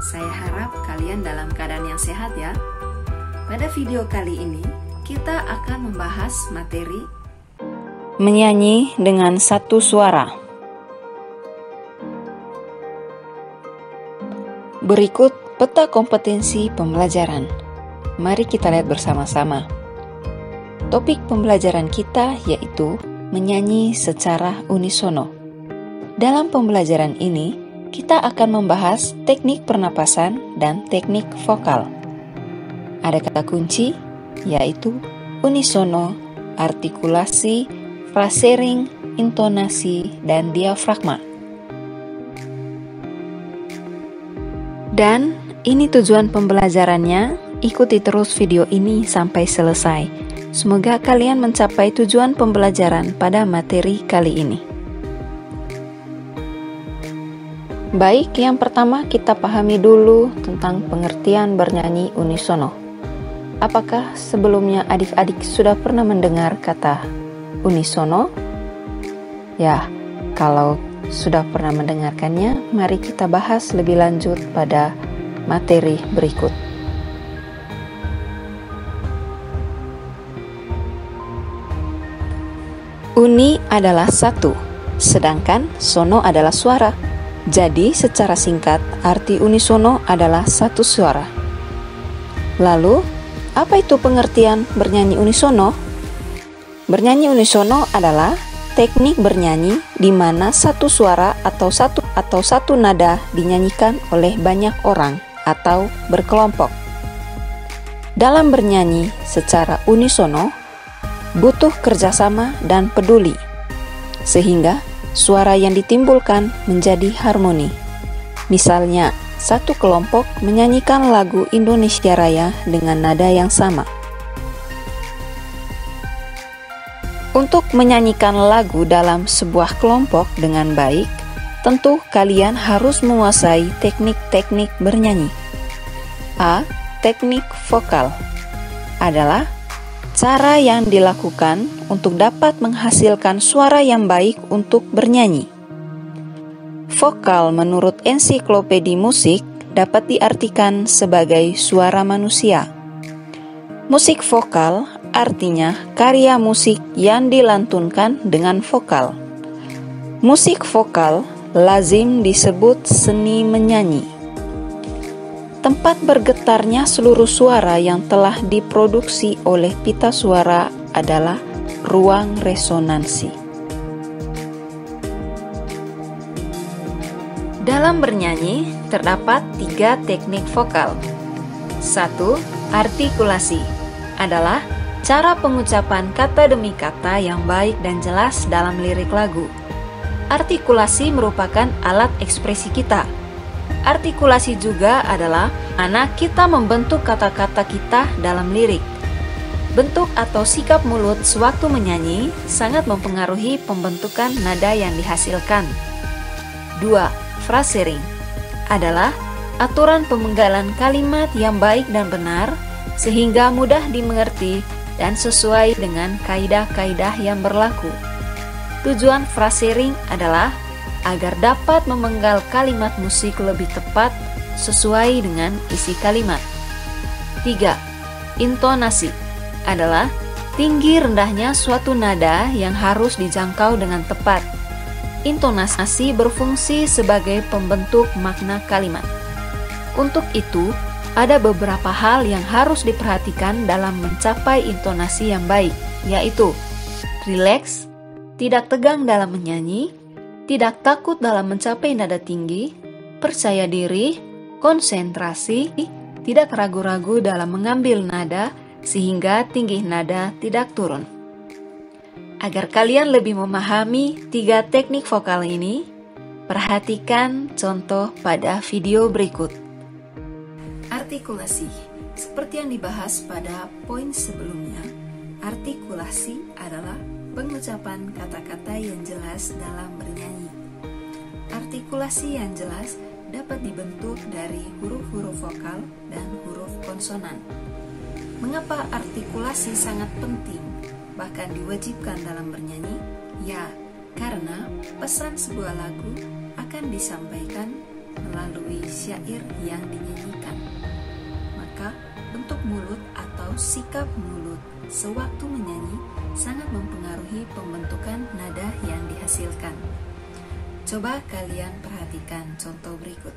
Saya harap kalian dalam keadaan yang sehat ya. Pada video kali ini, kita akan membahas materi menyanyi dengan satu suara. Berikut peta kompetensi pembelajaran. Mari kita lihat bersama-sama. Topik pembelajaran kita yaitu menyanyi secara unisono. Dalam pembelajaran ini, kita akan membahas teknik pernapasan dan teknik vokal. Ada kata kunci, yaitu unisono, artikulasi, frasering, intonasi, dan diafragma. Dan ini tujuan pembelajarannya, ikuti terus video ini sampai selesai. Semoga kalian mencapai tujuan pembelajaran pada materi kali ini. Baik, yang pertama kita pahami dulu tentang pengertian bernyanyi unisono. Apakah sebelumnya adik-adik sudah pernah mendengar kata unisono? Ya, kalau sudah pernah mendengarkannya, mari kita bahas lebih lanjut pada materi berikut. Uni adalah satu, sedangkan sono adalah suara. Jadi, secara singkat, arti unisono adalah satu suara. Lalu, apa itu pengertian bernyanyi unisono? Bernyanyi unisono adalah teknik bernyanyi di mana satu suara atau satu nada dinyanyikan oleh banyak orang atau berkelompok. Dalam bernyanyi secara unisono, butuh kerjasama dan peduli, sehingga suara yang ditimbulkan menjadi harmoni. Misalnya, satu kelompok menyanyikan lagu Indonesia Raya dengan nada yang sama. Untuk menyanyikan lagu dalam sebuah kelompok dengan baik, tentu kalian harus menguasai teknik-teknik bernyanyi. A. Teknik vokal adalah cara yang dilakukan untuk dapat menghasilkan suara yang baik untuk bernyanyi. Vokal menurut ensiklopedi musik dapat diartikan sebagai suara manusia. Musik vokal artinya karya musik yang dilantunkan dengan vokal. Musik vokal lazim disebut seni menyanyi. Tempat bergetarnya seluruh suara yang telah diproduksi oleh pita suara adalah ruang resonansi. Dalam bernyanyi, terdapat 3 teknik vokal. 1. Artikulasi adalah cara pengucapan kata demi kata yang baik dan jelas dalam lirik lagu. Artikulasi merupakan alat ekspresi kita. Artikulasi juga adalah mana kita membentuk kata-kata kita dalam lirik. Bentuk atau sikap mulut sewaktu menyanyi sangat mempengaruhi pembentukan nada yang dihasilkan. 2. Frasering adalah aturan pemenggalan kalimat yang baik dan benar sehingga mudah dimengerti dan sesuai dengan kaidah-kaidah yang berlaku. Tujuan frasering adalah agar dapat memenggal kalimat musik lebih tepat sesuai dengan isi kalimat. 3. Intonasi adalah tinggi rendahnya suatu nada yang harus dijangkau dengan tepat. Intonasi berfungsi sebagai pembentuk makna kalimat. Untuk itu, ada beberapa hal yang harus diperhatikan dalam mencapai intonasi yang baik, yaitu rileks, tidak tegang dalam menyanyi, tidak takut dalam mencapai nada tinggi, percaya diri, konsentrasi, tidak ragu-ragu dalam mengambil nada, sehingga tinggi nada tidak turun. Agar kalian lebih memahami 3 teknik vokal ini, perhatikan contoh pada video berikut. Artikulasi. Seperti yang dibahas pada poin sebelumnya, artikulasi adalah pengucapan kata-kata yang jelas dalam bernyanyi. Artikulasi yang jelas dapat dibentuk dari huruf-huruf vokal dan huruf konsonan. Mengapa artikulasi sangat penting, bahkan diwajibkan dalam bernyanyi? Ya, karena pesan sebuah lagu akan disampaikan melalui syair yang dinyanyikan. Maka bentuk mulut atau sikap mulut sewaktu menyanyi sangat mempengaruhi pembentukan nada yang dihasilkan. Coba kalian perhatikan contoh berikut.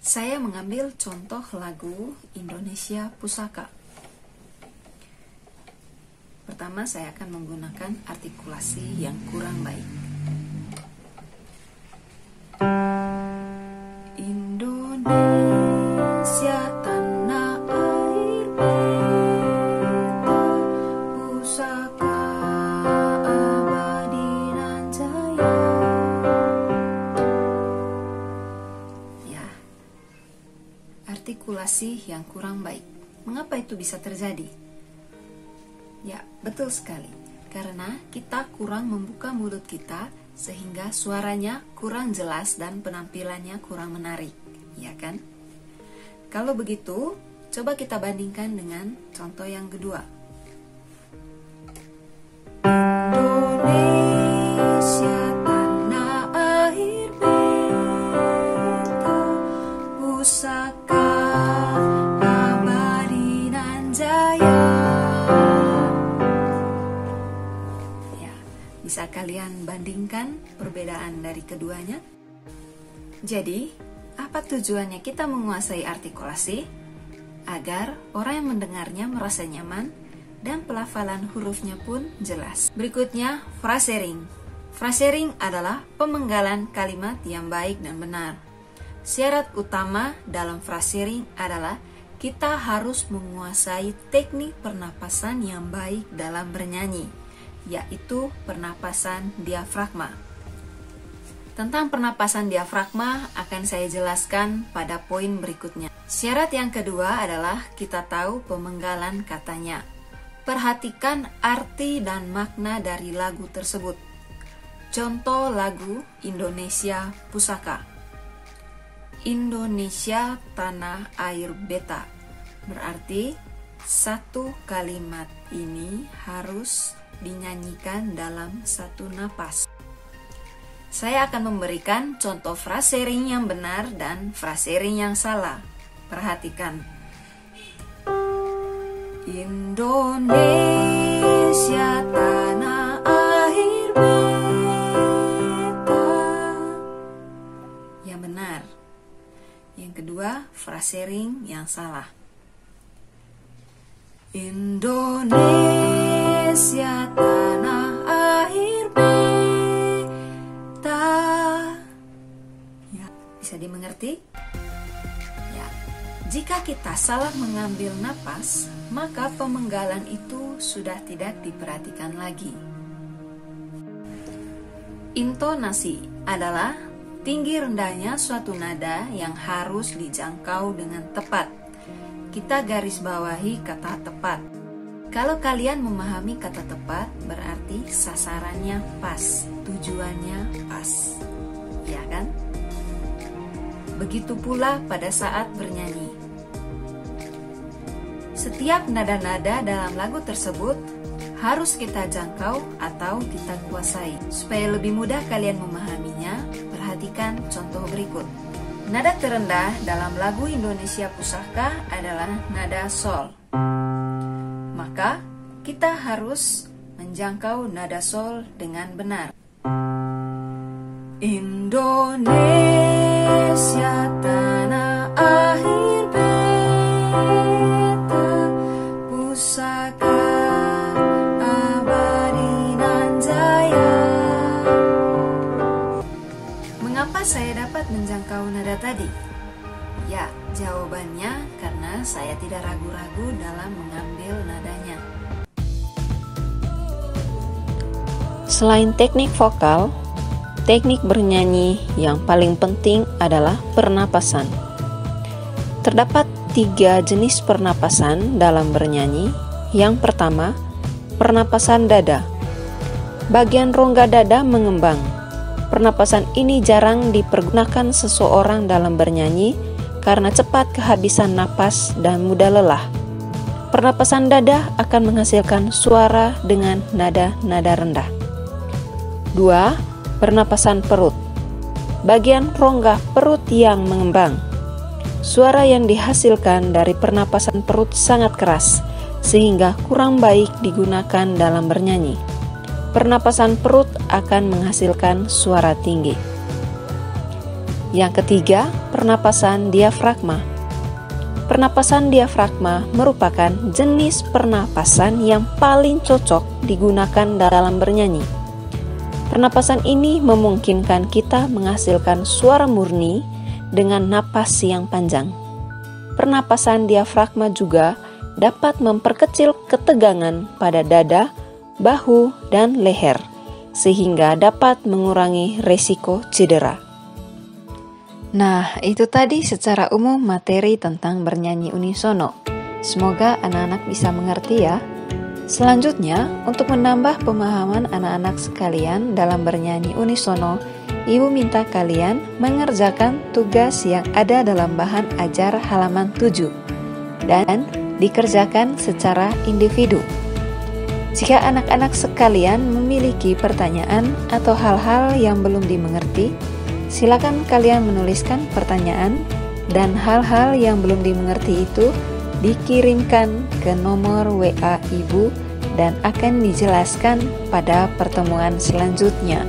Saya mengambil contoh lagu Indonesia Pusaka. Pertama, saya akan menggunakan artikulasi yang kurang baik. Indonesia tanah air beta, pusaka abadi nan jaya. Ya, artikulasi yang kurang baik. Mengapa itu bisa terjadi? Ya, betul sekali. Karena kita kurang membuka mulut kita sehingga suaranya kurang jelas dan penampilannya kurang menarik, ya kan? Kalau begitu, coba kita bandingkan dengan contoh yang kedua. Indonesia tanah air beta, pusaka abadi nan jaya. Bisa kalian bandingkan perbedaan dari keduanya? Jadi, apa tujuannya kita menguasai artikulasi? Agar orang yang mendengarnya merasa nyaman dan pelafalan hurufnya pun jelas. Berikutnya, frasering. Frasering adalah pemenggalan kalimat yang baik dan benar. Syarat utama dalam frasering adalah kita harus menguasai teknik pernapasan yang baik dalam bernyanyi, yaitu pernapasan diafragma. Tentang pernapasan diafragma akan saya jelaskan pada poin berikutnya. Syarat yang kedua adalah kita tahu pemenggalan katanya. Perhatikan arti dan makna dari lagu tersebut. Contoh lagu Indonesia Pusaka. Indonesia tanah air beta. Berarti satu kalimat ini harus dinyanyikan dalam satu napas. Saya akan memberikan contoh frasering yang benar dan frasering yang salah. Perhatikan. Indonesia tanah air beta. Yang benar. Yang kedua, frasering yang salah. Indonesia tanah air beta. Ya, bisa dimengerti? Ya, jika kita salah mengambil napas, maka pemenggalan itu sudah tidak diperhatikan lagi. Intonasi adalah tinggi rendahnya suatu nada yang harus dijangkau dengan tepat. Kita garis bawahi kata tepat. Kalau kalian memahami kata tepat, berarti sasarannya pas, tujuannya pas. Ya kan? Begitu pula pada saat bernyanyi. Setiap nada-nada dalam lagu tersebut harus kita jangkau atau kita kuasai. Supaya lebih mudah kalian memahaminya, perhatikan contoh berikut. Nada terendah dalam lagu Indonesia Pusaka adalah nada sol. Maka kita harus menjangkau nada sol dengan benar. Indonesia tanah air beta, pusaka abadi nan jaya. Mengapa saya dapat menjangkau nada tadi? Ya, jawabannya karena saya tidak ragu-ragu dalam mengambil nadanya. Selain teknik vokal, teknik bernyanyi yang paling penting adalah pernapasan. Terdapat 3 jenis pernapasan dalam bernyanyi. Yang pertama, pernapasan dada. Bagian rongga dada mengembang. Pernapasan ini jarang dipergunakan seseorang dalam bernyanyi karena cepat kehabisan napas dan mudah lelah. Pernapasan dada akan menghasilkan suara dengan nada-nada rendah. 2. Pernapasan perut. bagian rongga perut yang mengembang. Suara yang dihasilkan dari pernapasan perut sangat keras, sehingga kurang baik digunakan dalam bernyanyi. Pernapasan perut akan menghasilkan suara tinggi. Yang ketiga, pernapasan diafragma. Pernapasan diafragma merupakan jenis pernapasan yang paling cocok digunakan dalam bernyanyi. Pernapasan ini memungkinkan kita menghasilkan suara murni dengan napas yang panjang. Pernapasan diafragma juga dapat memperkecil ketegangan pada dada, bahu, dan leher, sehingga dapat mengurangi resiko cedera. Nah, itu tadi secara umum materi tentang bernyanyi unisono. Semoga anak-anak bisa mengerti ya. Selanjutnya, untuk menambah pemahaman anak-anak sekalian dalam bernyanyi unisono, Ibu minta kalian mengerjakan tugas yang ada dalam bahan ajar halaman 7 dan dikerjakan secara individu. Jika anak-anak sekalian memiliki pertanyaan atau hal-hal yang belum dimengerti, silakan kalian menuliskan pertanyaan dan hal-hal yang belum dimengerti itu dikirimkan ke nomor WA Ibu dan akan dijelaskan pada pertemuan selanjutnya.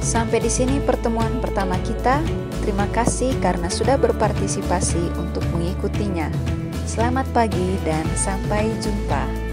Sampai di sini pertemuan pertama kita. Terima kasih karena sudah berpartisipasi untuk mengikutinya. Selamat pagi dan sampai jumpa.